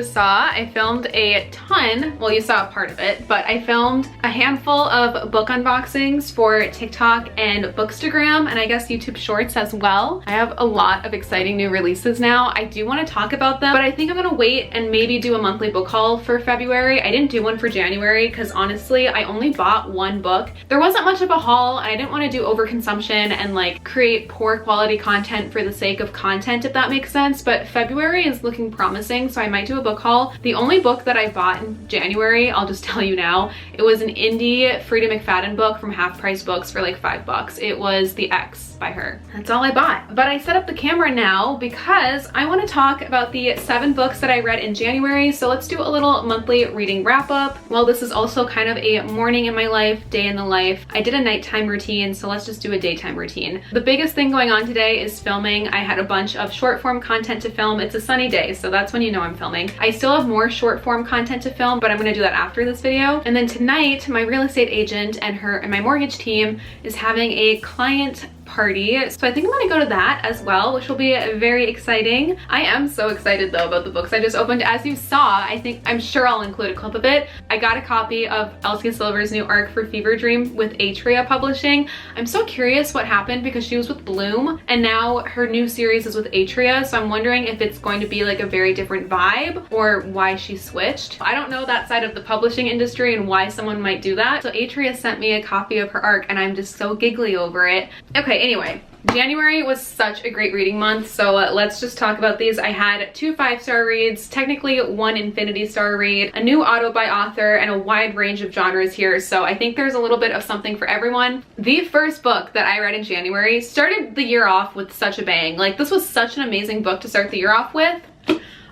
just saw, I filmed a ton, well you saw a part of it, but I filmed a handful of book unboxings for TikTok and Bookstagram, and I guess YouTube Shorts as well. I have a lot of exciting new releases now. I do want to talk about them, but I think I'm gonna wait and maybe do a monthly book haul for February. I didn't do one for January because honestly, I only bought one book. There wasn't much of a haul. I didn't want to do overconsumption and like create poor quality content for the sake of content, if that makes sense, but February is looking promising, so I might do a book haul. The only book that I bought in January, I'll just tell you now, it was an indie Frida McFadden book from Half Price Books for like $5. It was The X by her. That's all I bought. But I set up the camera now because I want to talk about the 7 books that I read in January, so let's do a little monthly reading wrap up. Well, this is also kind of a morning in my life, day in the life. I did a nighttime routine, so let's just do a daytime routine. The biggest thing going on today is filming. I had a bunch of short form content to film. It's a sunny day, so that's when you know I'm filming. I still have more short form content to film, but I'm gonna do that after this video. And then tonight, my real estate agent and my mortgage team is having a client party, so I think I'm gonna go to that as well, which will be very exciting. I am so excited though about the books I just opened. As you saw, I'm sure I'll include a clip of it. I got a copy of Elsie Silver's new arc for Fever Dream with Atria Publishing. I'm so curious what happened because she was with Bloom and now her new series is with Atria, so I'm wondering if it's going to be like a very different vibe or why she switched. I don't know that side of the publishing industry and why someone might do that. So Atria sent me a copy of her arc and I'm just so giggly over it. Okay, anyway, January was such a great reading month, so let's just talk about these. I had 2 5-star reads, technically 1 Infinity Star read, a new auto by author, and a wide range of genres here, so I think there's a little bit of something for everyone. The first book that I read in January started the year off with such a bang. Like, this was such an amazing book to start the year off with.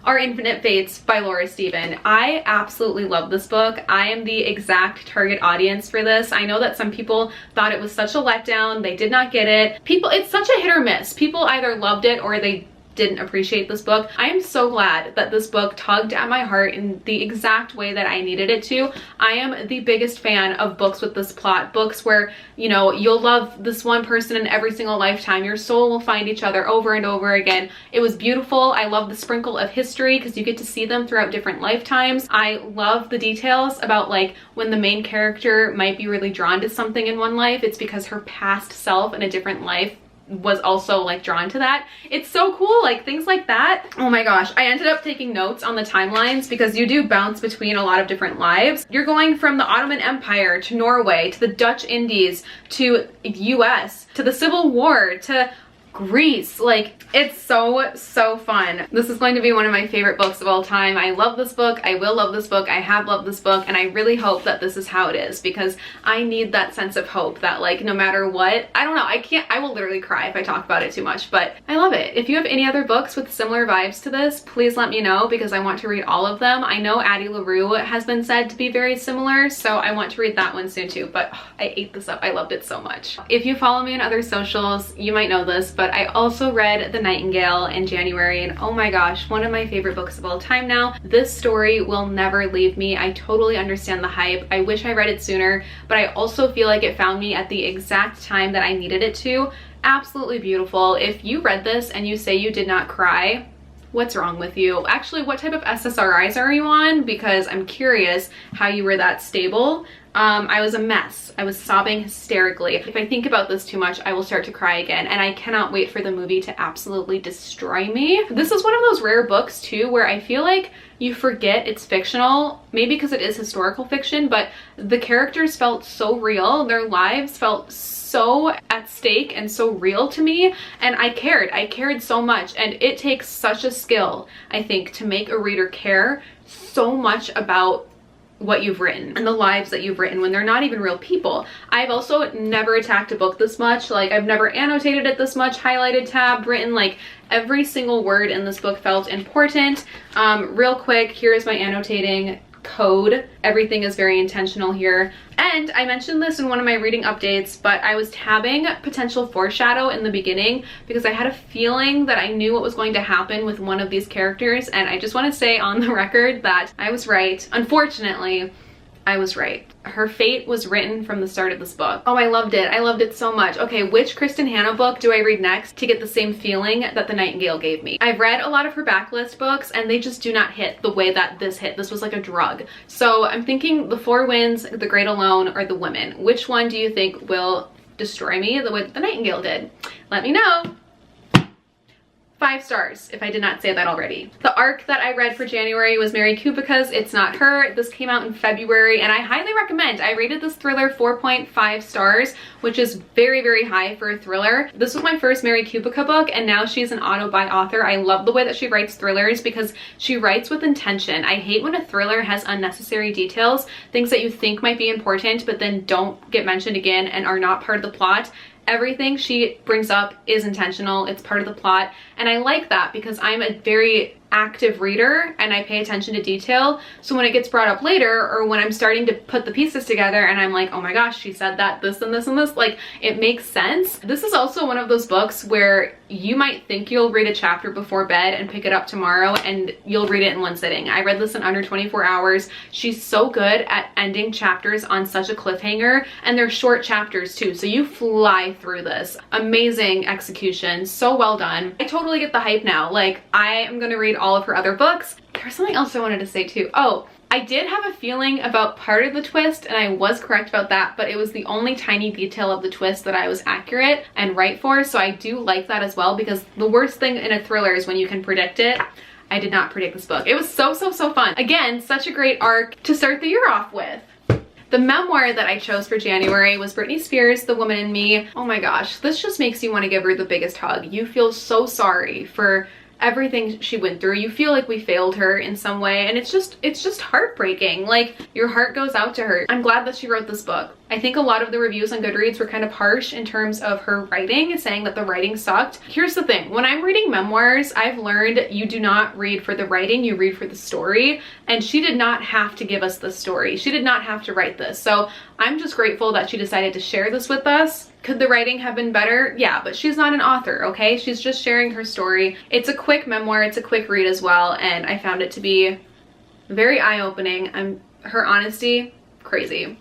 Our Infinite Fates by Laura Steven. I absolutely love this book. I am the exact target audience for this. I know that some people thought it was such a letdown. They did not get it. It's such a hit or miss. People either loved it or they didn't appreciate this book. I am so glad that this book tugged at my heart in the exact way that I needed it to. I am the biggest fan of books with this plot, books where, you know, you'll love this one person in every single lifetime. Your soul will find each other over and over again. It was beautiful. I love the sprinkle of history because you get to see them throughout different lifetimes. I love the details about like when the main character might be really drawn to something in one life, it's because her past self in a different life was also like drawn to that. It's so cool, like things like that. Oh my gosh, I ended up taking notes on the timelines because you do bounce between a lot of different lives. You're going from the Ottoman Empire to Norway to the Dutch Indies to US to the Civil War to Greece. Like, it's so fun. This is going to be one of my favorite books of all time. I love this book. I will love this book. I have loved this book, and I really hope that this is how it is because I need that sense of hope that like no matter what, I don't know, I will literally cry if I talk about it too much, but I love it. If you have any other books with similar vibes to this, please let me know because I want to read all of them. I know Addie LaRue has been said to be very similar, so I want to read that one soon too, but I ate this up. I loved it so much. If you follow me on other socials, you might know this, but I also read The Nightingale in January, and oh my gosh, one of my favorite books of all time now. This story will never leave me. I totally understand the hype. I wish I read it sooner, but I also feel like it found me at the exact time that I needed it to. Absolutely beautiful. If you read this and you say you did not cry, what's wrong with you? Actually, what type of SSRIs are you on? Because I'm curious how you were that stable. I was a mess. I was sobbing hysterically. If I think about this too much, I will start to cry again, and I cannot wait for the movie to absolutely destroy me. This is one of those rare books too where I feel like you forget it's fictional, maybe because it is historical fiction, but the characters felt so real. Their lives felt so at stake and so real to me, and I cared so much. And it takes such a skill, I think, to make a reader care so much about what you've written and the lives that you've written when they're not even real people. I've also never attacked a book this much. Like, I've never annotated it this much, highlighted, tabbed, written. Like, every single word in this book felt important. Real quick, here's my annotating code. Everything is very intentional here. And I mentioned this in one of my reading updates, but I was tabbing potential foreshadow in the beginning because I had a feeling that I knew what was going to happen with one of these characters, and I just want to say on the record that I was right. Unfortunately, I was right. Her fate was written from the start of this book. Oh, I loved it. I loved it so much. Okay, which Kristen Hanna book do I read next to get the same feeling that The Nightingale gave me? I've read a lot of her backlist books and they just do not hit the way that this hit. This was like a drug. So I'm thinking The Four Winds, The Great Alone, or The Women. Which one do you think will destroy me the way that The Nightingale did? Let me know. 5 stars, if I did not say that already. The arc that I read for January was Mary Kubica's It's Not Her. This came out in February, and I highly recommend. I rated this thriller 4.5 stars, which is very, very high for a thriller. This was my first Mary Kubica book, and now she's an auto-buy author. I love the way that she writes thrillers because she writes with intention. I hate when a thriller has unnecessary details, things that you think might be important, but then don't get mentioned again and are not part of the plot. Everything she brings up is intentional. It's part of the plot. And I like that because I'm a very active reader and I pay attention to detail. So when it gets brought up later, or when I'm starting to put the pieces together and I'm like, oh my gosh, she said that, this and this and this, like it makes sense. This is also one of those books where you might think you'll read a chapter before bed and pick it up tomorrow and you'll read it in one sitting. I read this in under 24 hours. She's so good at ending chapters on such a cliffhanger, and they're short chapters too, so you fly through this. Amazing execution, so well done. I totally get the hype now. Like, I am gonna read all of her other books. There's something else I wanted to say too. Oh, I did have a feeling about part of the twist, and I was correct about that, but it was the only tiny detail of the twist that I was accurate and right for, so I do like that as well, because the worst thing in a thriller is when you can predict it. I did not predict this book. It was so fun. Again, such a great arc to start the year off with. The memoir that I chose for January was Britney Spears' The Woman in Me. Oh my gosh, this just makes you want to give her the biggest hug. You feel so sorry for everything she went through. You feel like we failed her in some way, and it's just heartbreaking. Like, your heart goes out to her. I'm glad that she wrote this book. I think a lot of the reviews on Goodreads were kind of harsh in terms of her writing, saying that the writing sucked. Here's the thing, when I'm reading memoirs, I've learned you do not read for the writing, you read for the story, and she did not have to give us the story. She did not have to write this. So I'm just grateful that she decided to share this with us. Could the writing have been better? Yeah, but she's not an author, okay? She's just sharing her story. It's a quick memoir, it's a quick read as well, and I found it to be very eye-opening. Her honesty, crazy.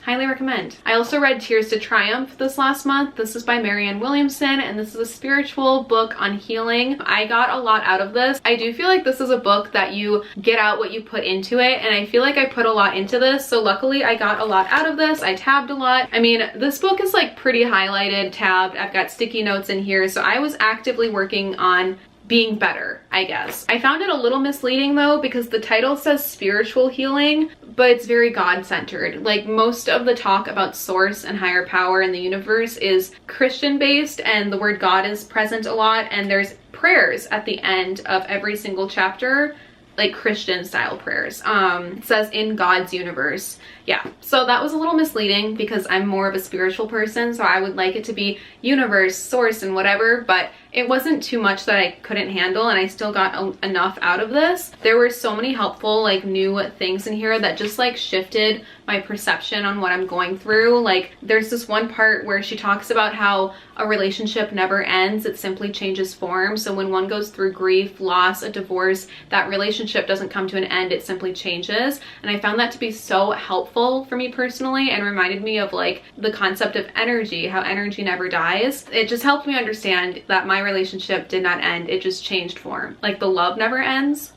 Highly recommend. I also read Tears to Triumph this last month. This is by Marianne Williamson, and this is a spiritual book on healing. I got a lot out of this. I do feel like this is a book that you get out what you put into it, and I feel like I put a lot into this, so luckily I got a lot out of this. I tabbed a lot. I mean, this book is like pretty highlighted, tabbed. I've got sticky notes in here, so I was actively working on being better, I guess. I found it a little misleading though, because the title says spiritual healing, but it's very God-centered. Like, most of the talk about source and higher power in the universe is Christian based, and the word God is present a lot, and there's prayers at the end of every single chapter, like Christian style prayers. It says in God's universe. Yeah, so that was a little misleading because I'm more of a spiritual person, so I would like it to be universe, source, and whatever, but it wasn't too much that I couldn't handle, and I still got enough out of this. There were so many helpful, like, new things in here that just, like, shifted my perception on what I'm going through. Like, there's this one part where she talks about how a relationship never ends, it simply changes form. So when one goes through grief, loss, a divorce, that relationship doesn't come to an end, it simply changes. And I found that to be so helpful for me personally, and reminded me of, like, the concept of energy, how energy never dies. It just helped me understand that my relationship did not end, it just changed form. Like, the love never ends.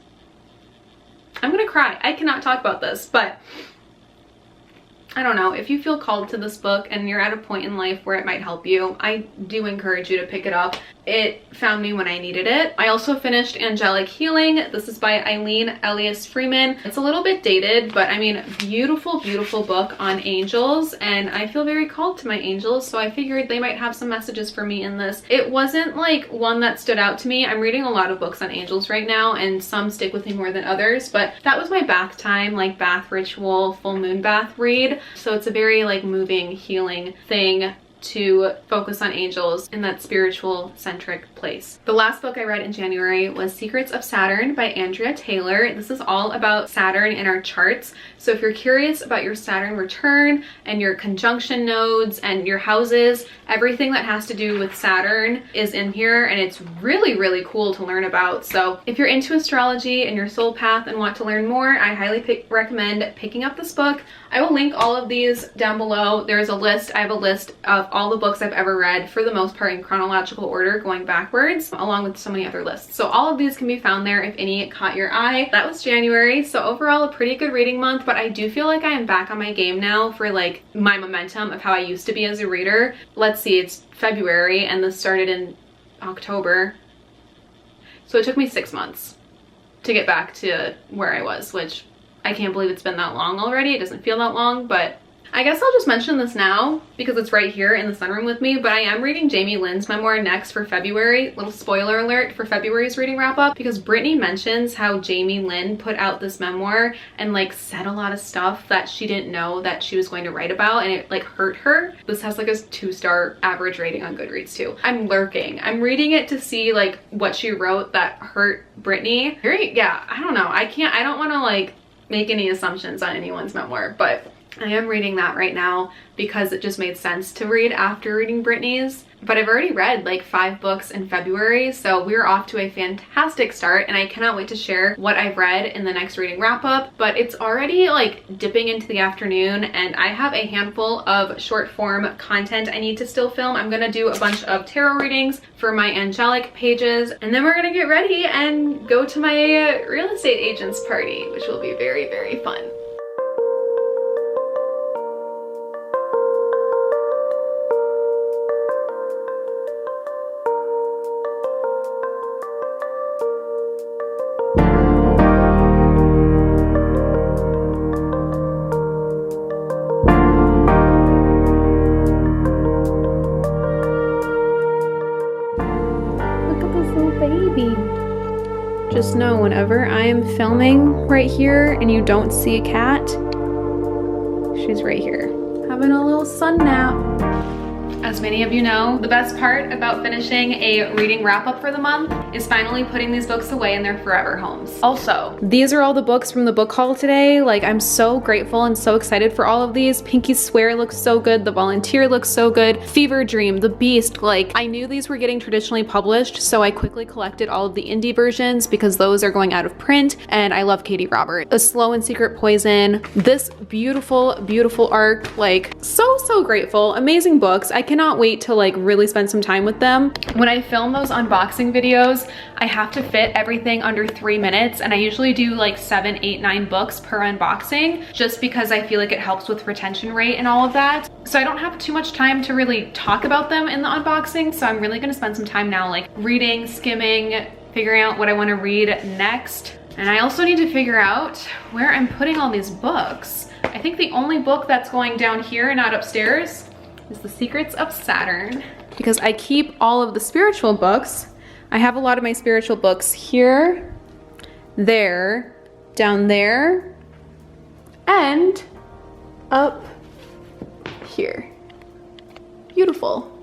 I'm gonna cry. I cannot talk about this, but I don't know, if you feel called to this book and you're at a point in life where it might help you, I do encourage you to pick it up. It found me when I needed it. I also finished Angelic Healing. This is by Eileen Elias Freeman. It's a little bit dated, but I mean, beautiful, beautiful book on angels, and I feel very called to my angels, so I figured they might have some messages for me in this. It wasn't like one that stood out to me. I'm reading a lot of books on angels right now, and some stick with me more than others, but that was my bath time, like bath ritual, full moon bath read. So it's a very, like, moving, healing thing. to focus on angels in that spiritual centric place. The last book I read in January was Secrets of Saturn by Andrea Taylor. This is all about Saturn in our charts. So if you're curious about your Saturn return and your conjunction nodes and your houses, everything that has to do with Saturn is in here, and it's really, really cool to learn about. So if you're into astrology and your soul path and want to learn more, I highly recommend picking up this book. I will link all of these down below. There's a list. I have a list of all the books I've ever read, for the most part in chronological order going backwards, along with so many other lists. So all of these can be found there if any caught your eye. That was January, so overall a pretty good reading month, but I do feel like I am back on my game now for like my momentum of how I used to be as a reader. Let's see, it's February and this started in October. So it took me 6 months to get back to where I was, which I can't believe it's been that long already. It doesn't feel that long, but I guess I'll just mention this now because it's right here in the sunroom with me, but I am reading Jamie Lynn's memoir next for February. Little spoiler alert for February's reading wrap up, because Brittany mentions how Jamie Lynn put out this memoir and like said a lot of stuff that she didn't know that she was going to write about, and it like hurt her. This has like a 2-star average rating on Goodreads too. I'm lurking. I'm reading it to see like what she wrote that hurt Brittany. Yeah, I don't know. I don't want to like make any assumptions on anyone's memoir, but I am reading that right now because it just made sense to read after reading Brittany's. But I've already read like 5 books in February, so we're off to a fantastic start, and I cannot wait to share what I've read in the next reading wrap up. But it's already like dipping into the afternoon, and I have a handful of short form content I need to still film. I'm gonna do a bunch of tarot readings for my angelic pages, and then we're gonna get ready and go to my real estate agent's party, which will be very, very fun. Just know whenever I am filming right here and you don't see a cat, she's right here having a little sun nap. As many of you know, the best part about finishing a reading wrap up for the month is finally putting these books away in their forever homes. Also, these are all the books from the book haul today. Like, I'm so grateful and so excited for all of these. Pinky Swear looks so good. The Volunteer looks so good. Fever Dream, The Beast. Like, I knew these were getting traditionally published, so I quickly collected all of the indie versions because those are going out of print, and I love Katie Robert. A Slow and Secret Poison. This beautiful, beautiful arc. Like, so grateful. Amazing books. I cannot wait to like really spend some time with them. When I film those unboxing videos, I have to fit everything under 3 minutes, and I usually do like 7, 8, 9 books per unboxing just because I feel like it helps with retention rate and all of that. So I don't have too much time to really talk about them in the unboxing, so I'm really gonna spend some time now like reading, skimming, figuring out what I want to read next. And I also need to figure out where I'm putting all these books. I think the only book that's going down here and not upstairs is The Secrets of Saturn, because I keep all of the spiritual books. I have a lot of my spiritual books here, there, down there, and up here. Beautiful.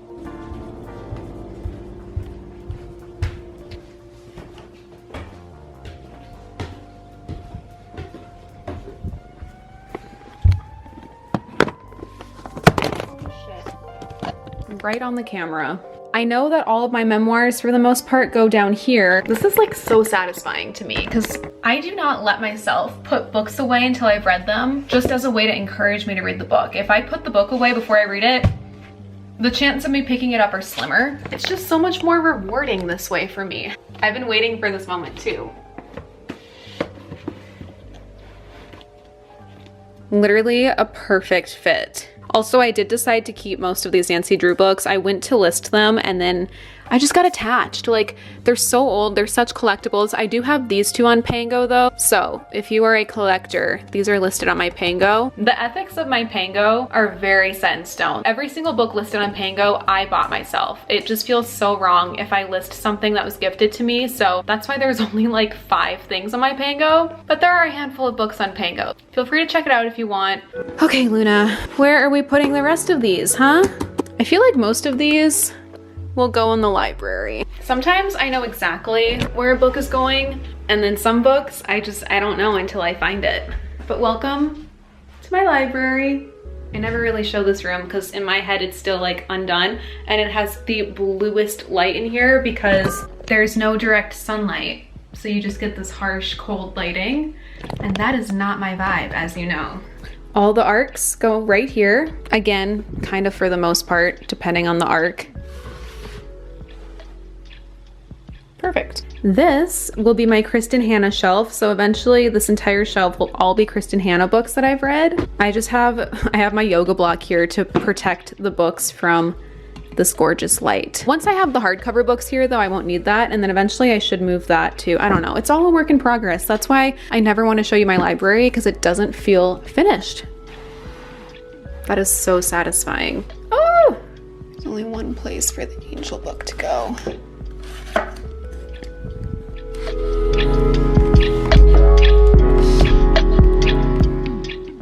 Right on the camera. I know that all of my memoirs for the most part go down here. This is like so satisfying to me because I do not let myself put books away until I've read them, just as a way to encourage me to read the book. If I put the book away before I read it, the chance of me picking it up are slimmer. It's just so much more rewarding this way for me. I've been waiting for this moment too. Literally a perfect fit. Also, I did decide to keep most of these Nancy Drew books. I went to list them and then I just got attached. Like, they're so old, they're such collectibles. I do have these 2 on Pango though. So if you are a collector, these are listed on my Pango. The ethics of my Pango are very set in stone. Every single book listed on Pango, I bought myself. It just feels so wrong if I list something that was gifted to me. So that's why there's only like 5 things on my Pango, but there are a handful of books on Pango. Feel free to check it out if you want. Okay, Luna, where are we putting the rest of these, huh? I feel like most of these will go in the library. Sometimes I know exactly where a book is going, and then some books I don't know until I find it. But welcome to my library. I never really show this room because in my head it's still like undone, and it has the bluest light in here because there's no direct sunlight. So you just get this harsh, cold lighting, and that is not my vibe, as you know. All the arcs go right here. Again, kind of for the most part, depending on the arc. Perfect. This will be my Kristen Hanna shelf. So eventually this entire shelf will all be Kristen Hanna books that I've read. I have my yoga block here to protect the books from this gorgeous light. Once I have the hardcover books here though, I won't need that. And then eventually I should move that to, I don't know, it's all a work in progress. That's why I never want to show you my library, because it doesn't feel finished. That is so satisfying. Oh, there's only one place for the angel book to go.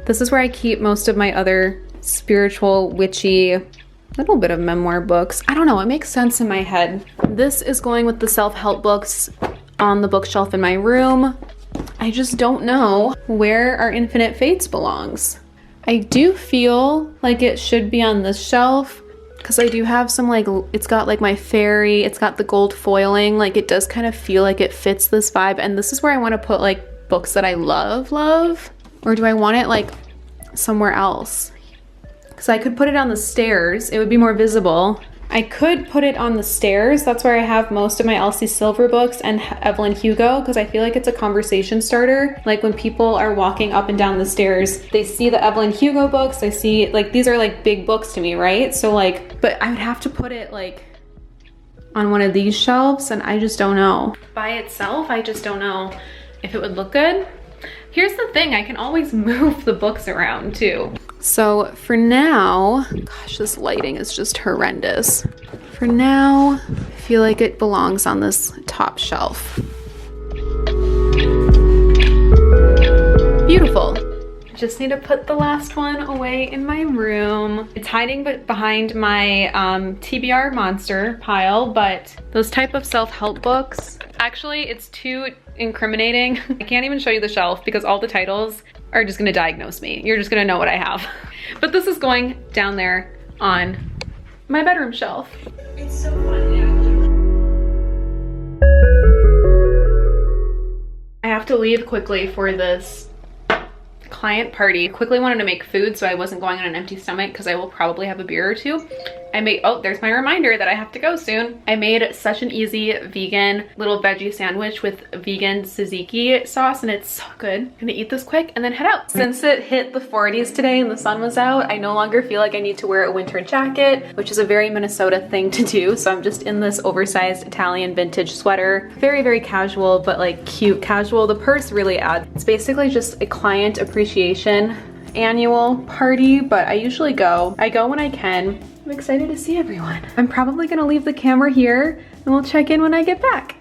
This is where I keep most of my other spiritual, witchy, little bit of memoir books. I don't know, it makes sense in my head. This is going with the self-help books on the bookshelf in my room. I just don't know where our Infinite Fates belongs. I do feel like it should be on this shelf because I do have some like, it's got like my fairy, it's got the gold foiling, like it does kind of feel like it fits this vibe. And this is where I want to put like books that I love. Or do I want it like somewhere else? Because I could put it on the stairs, it would be more visible. I could put it on the stairs. That's where I have most of my Elsie Silver books and Evelyn Hugo, because I feel like it's a conversation starter. Like when people are walking up and down the stairs, they see the Evelyn Hugo books, they see like, these are like big books to me, right? So like, but I would have to put it like on one of these shelves, and I just don't know. By itself, I just don't know if it would look good. Here's the thing, I can always move the books around too. So for now, gosh, this lighting is just horrendous. For now, I feel like it belongs on this top shelf. Beautiful. Just need to put the last one away in my room. It's hiding behind my TBR monster pile, but those type of self-help books, actually it's too incriminating. I can't even show you the shelf because all the titles are just gonna diagnose me. You're just gonna know what I have. But this is going down there on my bedroom shelf. It's so fun, yeah. I have to leave quickly for this client party. Quickly wanted to make food so I wasn't going on an empty stomach because I will probably have a beer or two. I made, oh, there's my reminder that I have to go soon. I made such an easy vegan little veggie sandwich with vegan tzatziki sauce, and it's so good. I'm gonna eat this quick and then head out. Since it hit the 40s today and the sun was out, I no longer feel like I need to wear a winter jacket, which is a very Minnesota thing to do. So I'm just in this oversized Italian vintage sweater. Very, very casual, but like cute casual. The purse really adds. It's basically just a client appreciation annual party, but I usually go. I go when I can. I'm excited to see everyone. I'm probably gonna leave the camera here and we'll check in when I get back.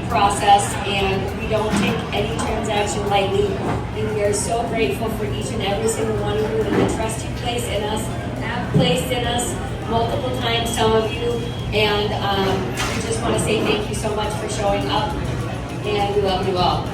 Process, and we don't take any transaction lightly, and we are so grateful for each and every single one of you and the trust you place in us, have placed in us multiple times, some of you, and we just want to say thank you so much for showing up, and we love you all.